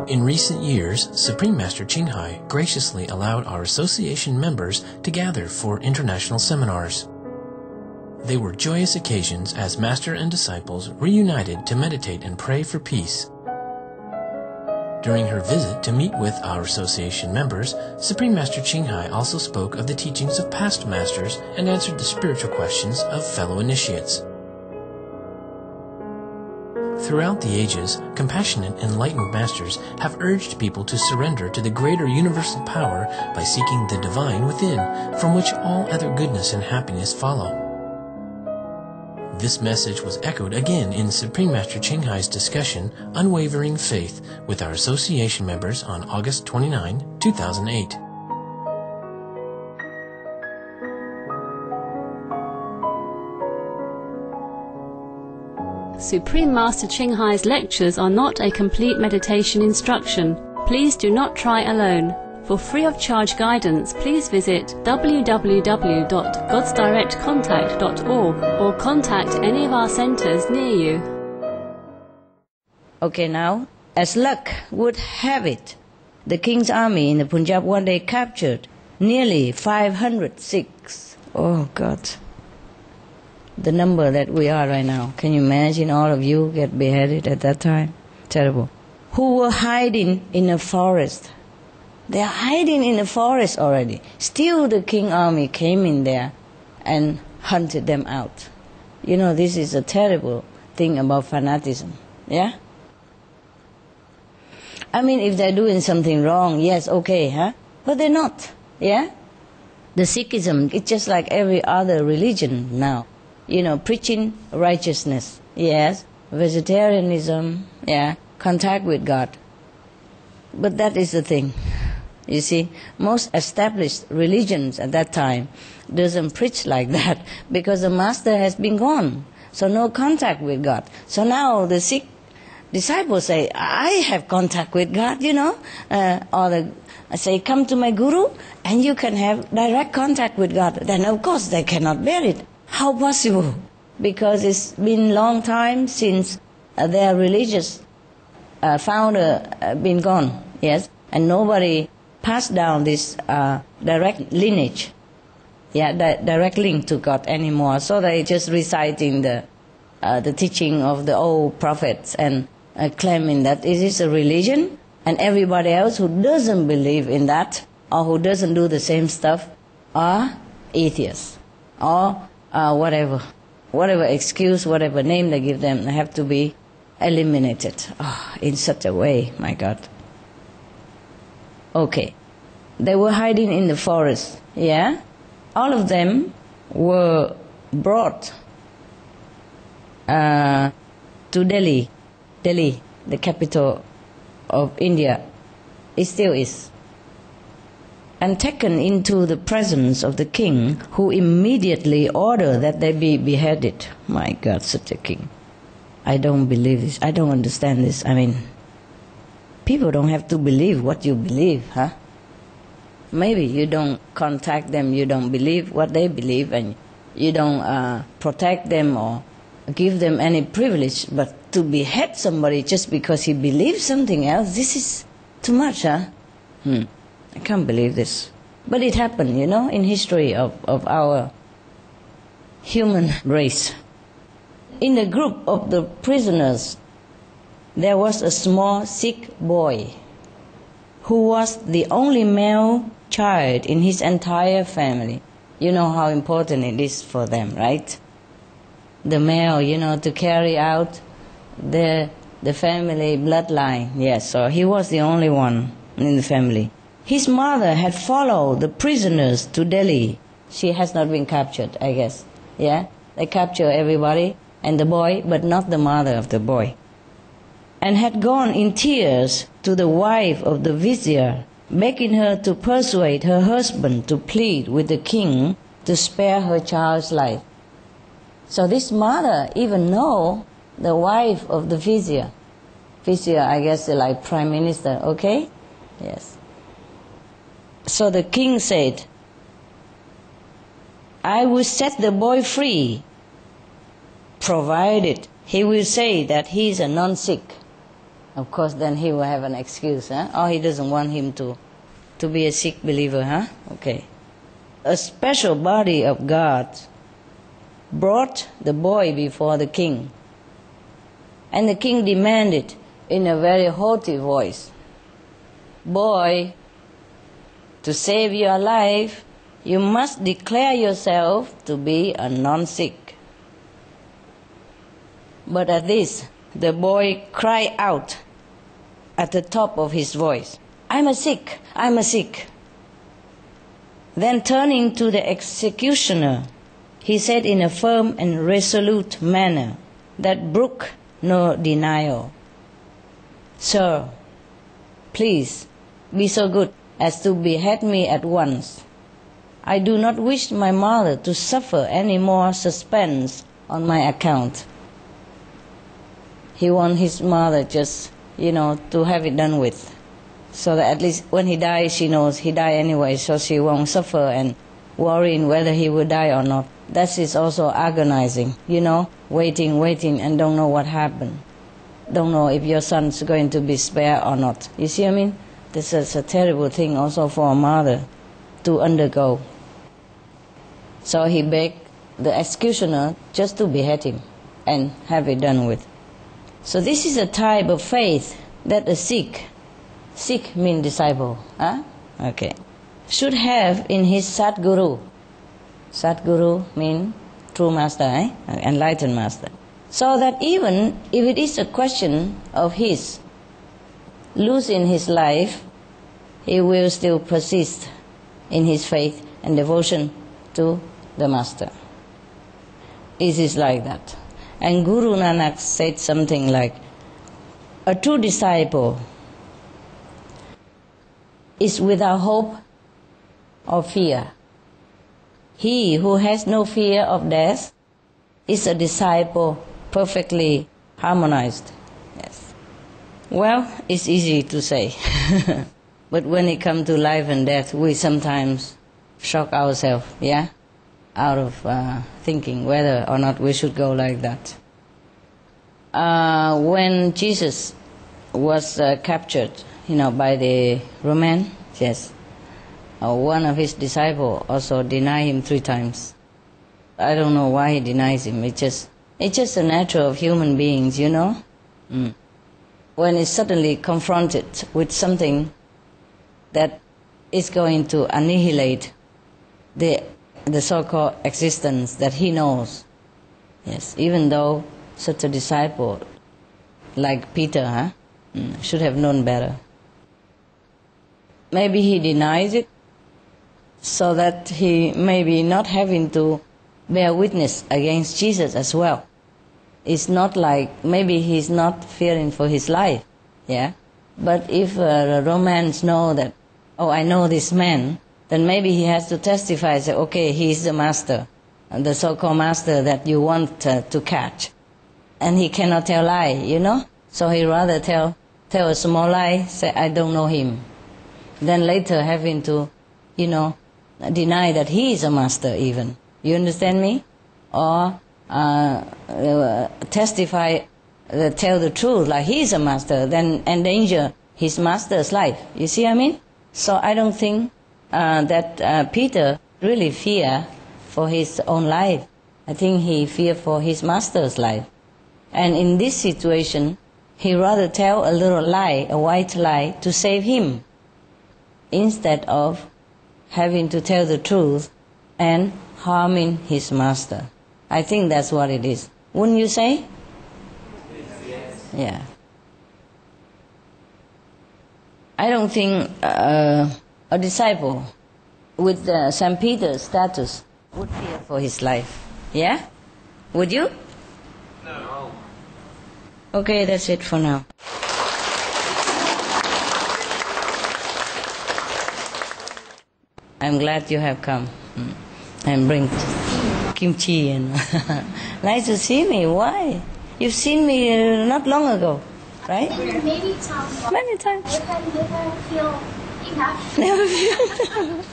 In recent years, Supreme Master Ching Hai graciously allowed our association members to gather for international seminars. They were joyous occasions as Master and disciples reunited to meditate and pray for peace. During her visit to meet with our association members, Supreme Master Ching Hai also spoke of the teachings of past masters and answered the spiritual questions of fellow initiates. Throughout the ages, compassionate, enlightened masters have urged people to surrender to the greater universal power by seeking the divine within, from which all other goodness and happiness follow. This message was echoed again in Supreme Master Ching Hai's discussion, Unwavering Faith, with our association members on August 29, 2008. Supreme Master Ching Hai's lectures are not a complete meditation instruction. Please do not try alone. For free of charge guidance, please visit www.godsdirectcontact.org or contact any of our centers near you. Okay, now, as luck would have it, the king's army in the Punjab one day captured nearly 500 Sikhs. Oh God, the number that we are right now. Can you imagine all of you get beheaded at that time? Terrible. Who were hiding in a forest. They are hiding in the forest already. Still the king army came in there and hunted them out. You know, this is a terrible thing about fanaticism. Yeah? I mean, if they're doing something wrong, yes, okay, huh? But they're not. Yeah? The Sikhism, it's just like every other religion now. You know, preaching righteousness. Yes. Vegetarianism. Yeah. Contact with God. But that is the thing. You see, most established religions at that time doesn't preach like that because the master has been gone. So no contact with God. So now the Sikh disciples say, I have contact with God, you know. I say, come to my guru and you can have direct contact with God. Then of course they cannot bear it. How possible? Because it's been a long time since their religious founder been gone. Yes. And nobody passed down this direct lineage, direct link to God anymore. So they just reciting the teaching of the old prophets and claiming that it is a religion, and everybody else who doesn't believe in that or who doesn't do the same stuff are atheists or whatever excuse, whatever name they give them, they have to be eliminated in such a way, my God. Okay, they were hiding in the forest, yeah? All of them were brought to Delhi, the capital of India. It still is. And taken into the presence of the king, who immediately ordered that they be beheaded. My God, such a king. I don't believe this. I don't understand this. I mean, people don't have to believe what you believe, huh? Maybe you don't contact them, you don't believe what they believe, and you don't protect them or give them any privilege, but to behead somebody just because he believes something else, this is too much, huh? I can't believe this. But it happened, you know, in history of our human race. In the group of the prisoners, there was a small Sikh boy who was the only male child in his entire family. You know how important it is for them, right? The male, you know, to carry out the family bloodline. Yes, so he was the only one in the family. His mother had followed the prisoners to Delhi. She has not been captured, I guess. Yeah? They capture everybody and the boy, but not the mother of the boy. And had gone in tears to the wife of the vizier, begging her to persuade her husband to plead with the king to spare her child's life. So this mother even know the wife of the vizier. Vizier, I guess, like prime minister, okay? Yes. So the king said, I will set the boy free, provided he will say that he is a non-Sikh. Of course, then he will have an excuse, huh? Or he doesn't want him to be a Sikh believer, huh? Okay. A special body of guards brought the boy before the king. And the king demanded in a very haughty voice, "Boy, to save your life, you must declare yourself to be a non-Sikh." But at this, the boy cried out at the top of his voice, "I'm a Sikh, I'm a Sikh." Then turning to the executioner, he said in a firm and resolute manner that brooked no denial, "Sir, please be so good as to behead me at once. I do not wish my mother to suffer any more suspense on my account." He wants his mother just, to have it done with, so that at least when he dies, she knows he died anyway, so she won't suffer and worrying whether he will die or not. That is also agonizing, waiting and don't know what happened. Don't know if your son's going to be spared or not. You see what I mean? This is a terrible thing also for a mother to undergo. So he begged the executioner just to behead him and have it done with. So this is a type of faith that a Sikh means disciple, huh? Okay, should have in his Sadguru. Sadguru means true master, enlightened master. So that even if it is a question of his losing his life, he will still persist in his faith and devotion to the master. It is like that. And Guru Nanak said something like, "A true disciple is without hope or fear. He who has no fear of death is a disciple perfectly harmonized." Yes. Well, it's easy to say. But when it comes to life and death, we sometimes shock ourselves, out of thinking whether or not we should go like that. When Jesus was captured, by the Roman, yes, one of his disciples also denied him 3 times. I don't know why he denies him. It's just a nature of human beings, When it's suddenly confronted with something that is going to annihilate the so-called existence that he knows. Yes, even though such a disciple like Peter should have known better. Maybe he denies it so that he may be not having to bear witness against Jesus as well. It's not like maybe he's not fearing for his life, But if the Romans know that, I know this man, then maybe he has to testify, say, okay, he's the master, the so-called master that you want to catch. And he cannot tell lie, So he rather tell a small lie, say, I don't know him. Then later having to, deny that he is a master even. You understand me? Or testify, tell the truth, like he is a master, then endanger his master's life. You see what I mean? So I don't think that Peter really fear for his own life. I think he fear for his master's life. And in this situation, he rather tell a little lie, a white lie, to save him, instead of having to tell the truth and harming his master. I think that's what it is. Wouldn't you say? Yes. Yeah. I don't think a disciple with St. Peter's status would fear for his life. Yeah? Would you? No. Okay, that's it for now. I'm glad you have come and bring kimchi and nice to see me. Why? You've seen me not long ago, right? Maybe times. Many times. Never feel enough. Never feel.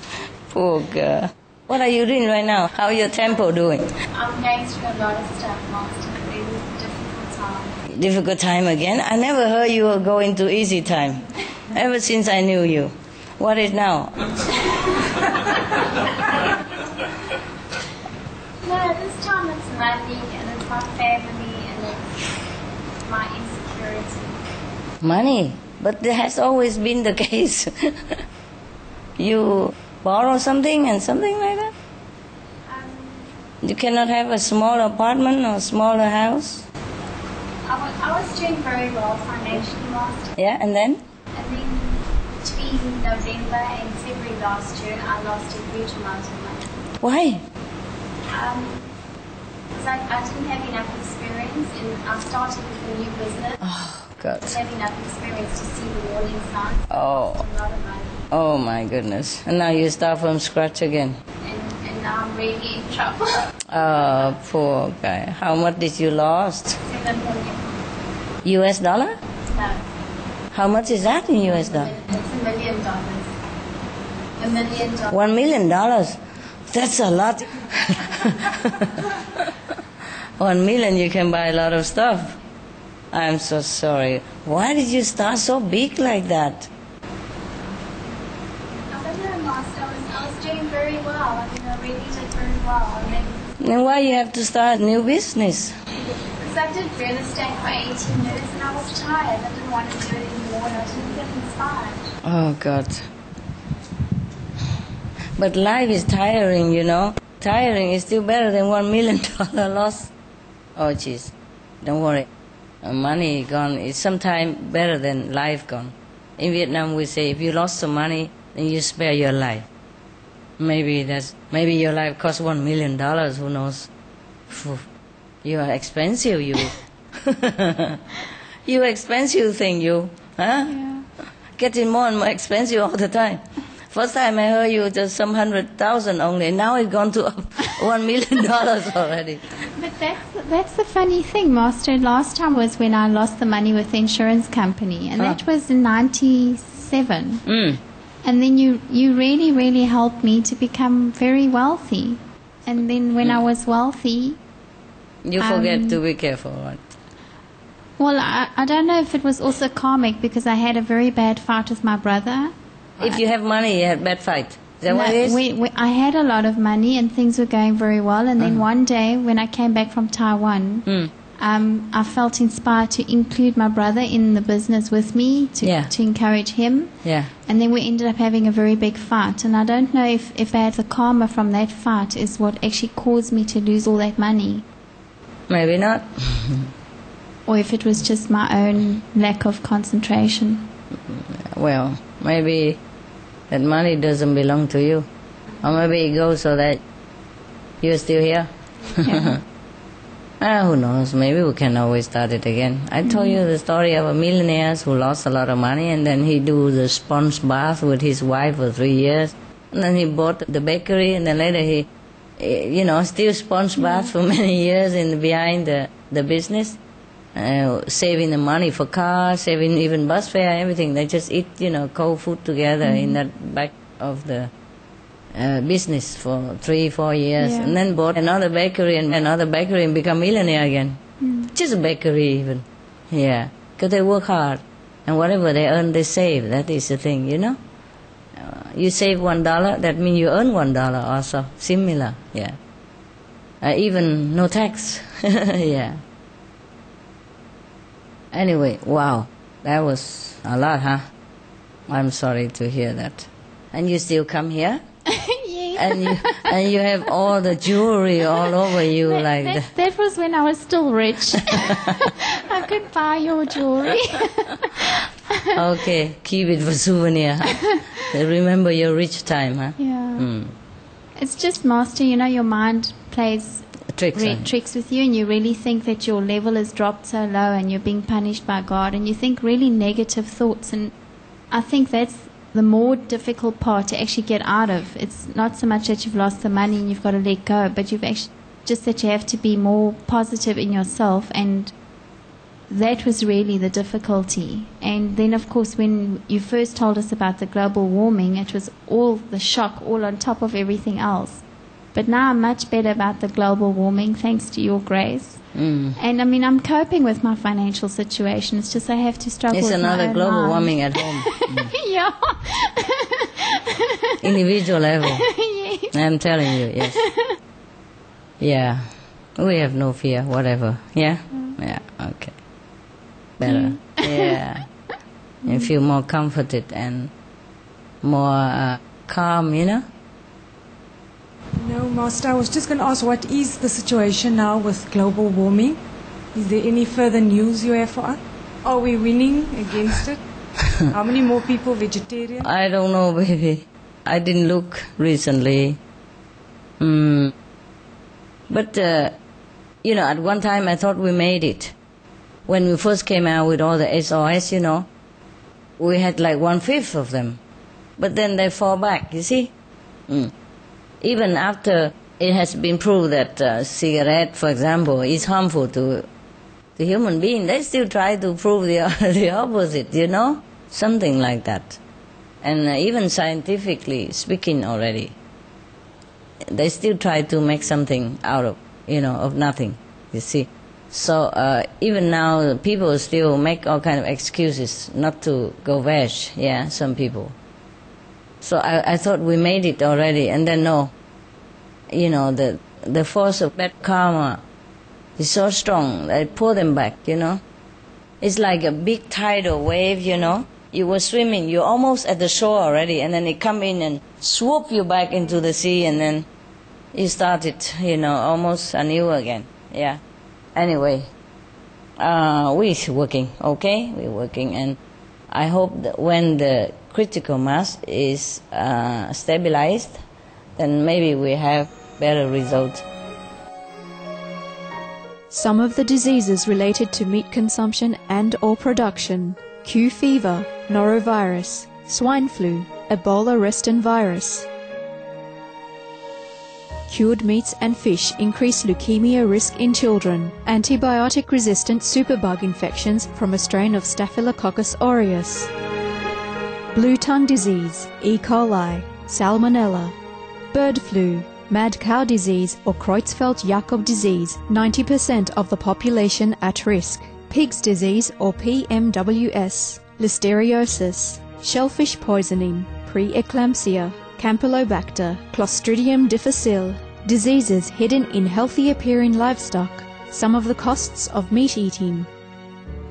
Poor girl. What are you doing right now? How your tempo doing? I'm going through a lot of stuff, Master. Really difficult time. difficult time again. I never heard you were going to easy time, ever since I knew you. What is now? No, this time it's money and it's my family and it's my insecurity. Money, but that has always been the case. You borrow something and something like that? You cannot have a small apartment or smaller house? I was doing very well financially last year. Yeah, and then? And then between November and February last year, I lost a huge amount of money. Why? Because I didn't have enough experience and I started with a new business. Oh, God. I didn't have enough experience to see the warning signs. Oh. I lost a lot of money. Oh, my goodness. And now you start from scratch again. And now I'm really in trouble. Oh, poor guy. How much did you lost? 7 million. US dollar? No. How much is that in US dollar? It's $1 million. $1 million. $1 million? That's a lot. 1 million, you can buy a lot of stuff. I'm so sorry. Why did you start so big like that? I don't know, Master. I was doing very well. I really did very well. Then why you have to start new business? Because I did real estate for 18 years and I was tired. I didn't want to do it anymore and I didn't get inspired. Oh, God. But life is tiring, you know. Tiring is still better than $1 million loss. Oh, jeez. Don't worry. Money gone is sometimes better than life gone. In Vietnam, we say if you lost some money, then you spare your life. Maybe your life costs $1 million. Who knows? Phew. You are expensive, you. You expensive thing, you. Huh? Yeah. Getting more and more expensive all the time. First time I heard you just some 100,000 only. Now it's gone to $1 million already. But that's the funny thing, Master. Last time was when I lost the money with the insurance company, and that was in '97. And then you really, really helped me to become very wealthy. And then when I was wealthy... You forget to be careful, right? Well, I don't know if it was also karmic, because I had a very bad fight with my brother. If you have money, you have bad fight. Is that what it is? I had a lot of money and things were going very well. And then one day when I came back from Taiwan, I felt inspired to include my brother in the business with me to encourage him. Yeah. And then we ended up having a very big fight. And I don't know if I had the karma from that fight is what actually caused me to lose all that money. Maybe not. Or if it was just my own lack of concentration. Well, maybe that money doesn't belong to you. Or maybe it goes so that you're still here. Yeah. Who knows? Maybe we can always start it again. I told you the story of a millionaire who lost a lot of money and then he do the sponge bath with his wife for 3 years. And then he bought the bakery and then later he, still sponge bath for many years behind the business. Saving the money for cars, saving even bus fare, everything. They just eat, cold food together in that back of the business for 3-4 years. Yeah. And then bought another bakery and become millionaire again. Just a bakery even. Yeah, because they work hard. And whatever they earn, they save. That is the thing, you save $1, that means you earn $1 also. Similar, yeah. Even no tax, yeah. Anyway, wow, that was a lot, huh? I'm sorry to hear that. And you still come here? Yeah. And you have all the jewelry all over you that was when I was still rich. I could buy your jewelry. Okay, keep it for souvenir. Remember your rich time, huh? Yeah. It's just, Master, your mind plays tricks with you, and you really think that your level has dropped so low and you're being punished by God, and you think really negative thoughts. And I think that's the more difficult part to actually get out of. It's not so much that you've lost the money and you've got to let go, but you've actually just that you have to be more positive in yourself, and that was really the difficulty. And then, of course, when you first told us about the global warming, it was all the shock, all on top of everything else. But now I'm much better about the global warming, thanks to your grace. And I mean, I'm coping with my financial situation. It's just I have to struggle with my own another global mind. warming at home. Yeah. Individual level. Yes. I'm telling you, yes. Yeah. We have no fear, whatever. Yeah? Yeah, okay. Better. Yeah. You feel more comforted and more calm, you know? No, Master, I was just going to ask, what is the situation now with global warming? Is there any further news you have for us? Are we winning against it? How many more people vegetarian? I don't know, baby. I didn't look recently. But, you know, at one time I thought we made it. When we first came out with all the SOS, you know, we had like 1/5 of them. But then they fall back, you see? Even after it has been proved that cigarette, for example, is harmful to the human being, they still try to prove the opposite, you know? Something like that. And even scientifically speaking already, they still try to make something out of, you know, of nothing, you see? So even now, people still make all kind of excuses not to go veg, yeah, some people. So I thought we made it already, and then no. You know, the force of bad karma is so strong that it pull them back, you know. It's like a big tidal wave, you know. You were swimming, you're almost at the shore already, and then it come in and swoop you back into the sea, and then you started, you know, almost anew again, yeah. Anyway, we're working, okay? We're working, and I hope that when the critical mass is stabilized, then maybe we have better results. Some of the diseases related to meat consumption and or production: Q fever, norovirus, swine flu, Ebola reston virus. Cured meats and fish increase leukemia risk in children. Antibiotic-resistant superbug infections from a strain of Staphylococcus aureus. Blue tongue disease, E. coli, salmonella. Bird flu, mad cow disease or Creutzfeldt-Jakob disease, 90% of the population at risk. Pig's disease or PMWS, listeriosis, shellfish poisoning, preeclampsia, Campylobacter, Clostridium difficile, diseases hidden in healthy-appearing livestock, some of the costs of meat eating.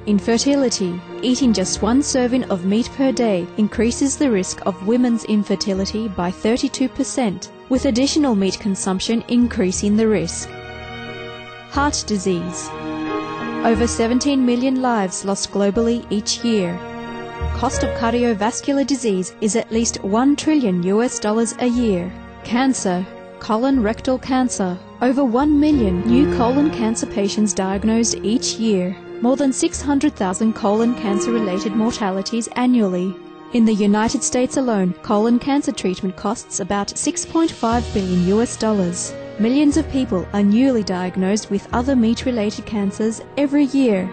Infertility. Eating just one serving of meat per day increases the risk of women's infertility by 32%, with additional meat consumption increasing the risk. Heart disease. Over 17 million lives lost globally each year. Cost of cardiovascular disease is at least $1 trillion a year. Cancer. Colon rectal cancer. Over 1 million new colon cancer patients diagnosed each year. More than 600,000 colon cancer-related mortalities annually. In the United States alone, colon cancer treatment costs about $6.5 billion. Millions of people are newly diagnosed with other meat-related cancers every year.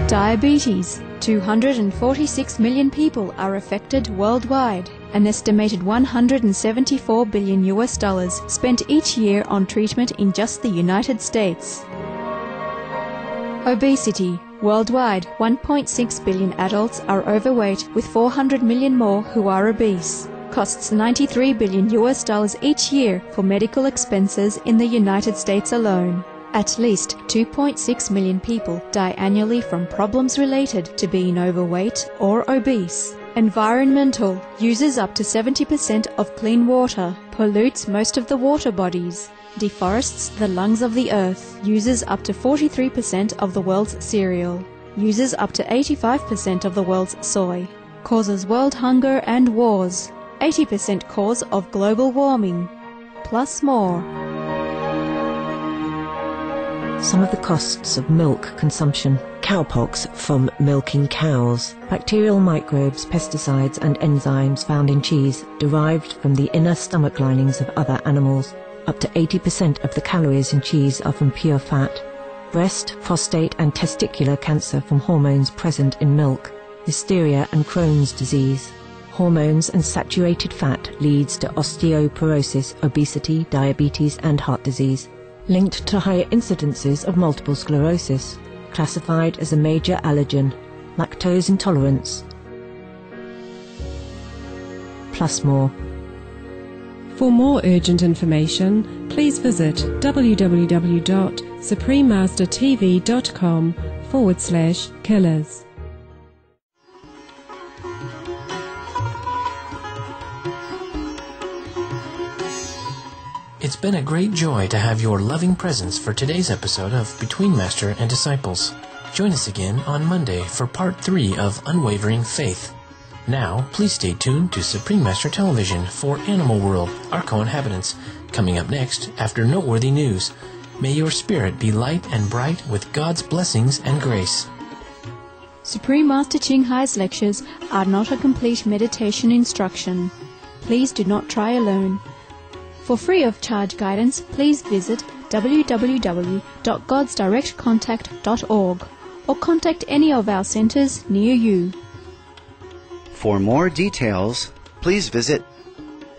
Diabetes. 246 million people are affected worldwide. An estimated $174 billion spent each year on treatment in just the United States. Obesity. Worldwide, 1.6 billion adults are overweight, with 400 million more who are obese. Costs $93 billion each year for medical expenses in the United States alone. At least 2.6 million people die annually from problems related to being overweight or obese. Environmental. Uses up to 70% of clean water. Pollutes most of the water bodies. Deforests the lungs of the earth. Uses up to 43% of the world's cereal. Uses up to 85% of the world's soy. Causes world hunger and wars. 80% cause of global warming. Plus more. Some of the costs of milk consumption: cowpox from milking cows, bacterial microbes, pesticides and enzymes found in cheese derived from the inner stomach linings of other animals. Up to 80% of the calories in cheese are from pure fat. Breast, prostate and testicular cancer from hormones present in milk. Hysteria and Crohn's disease. hormones and saturated fat leads to osteoporosis, obesity, diabetes and heart disease, linked to higher incidences of multiple sclerosis, classified as a major allergen, lactose intolerance, plus more. For more urgent information, please visit www.suprememastertv.com/killers. It's been a great joy to have your loving presence for today's episode of Between Master and Disciples. Join us again on Monday for Part 3 of Unwavering Faith. Now, please stay tuned to Supreme Master Television for Animal World, our co-inhabitants, coming up next after noteworthy news. May your spirit be light and bright with God's blessings and grace. Supreme Master Ching Hai's lectures are not a complete meditation instruction. Please do not try alone. For free of charge guidance, please visit www.godsdirectcontact.org or contact any of our centers near you. For more details, please visit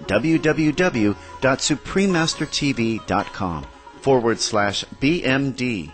www.suprememastertv.com/BMD.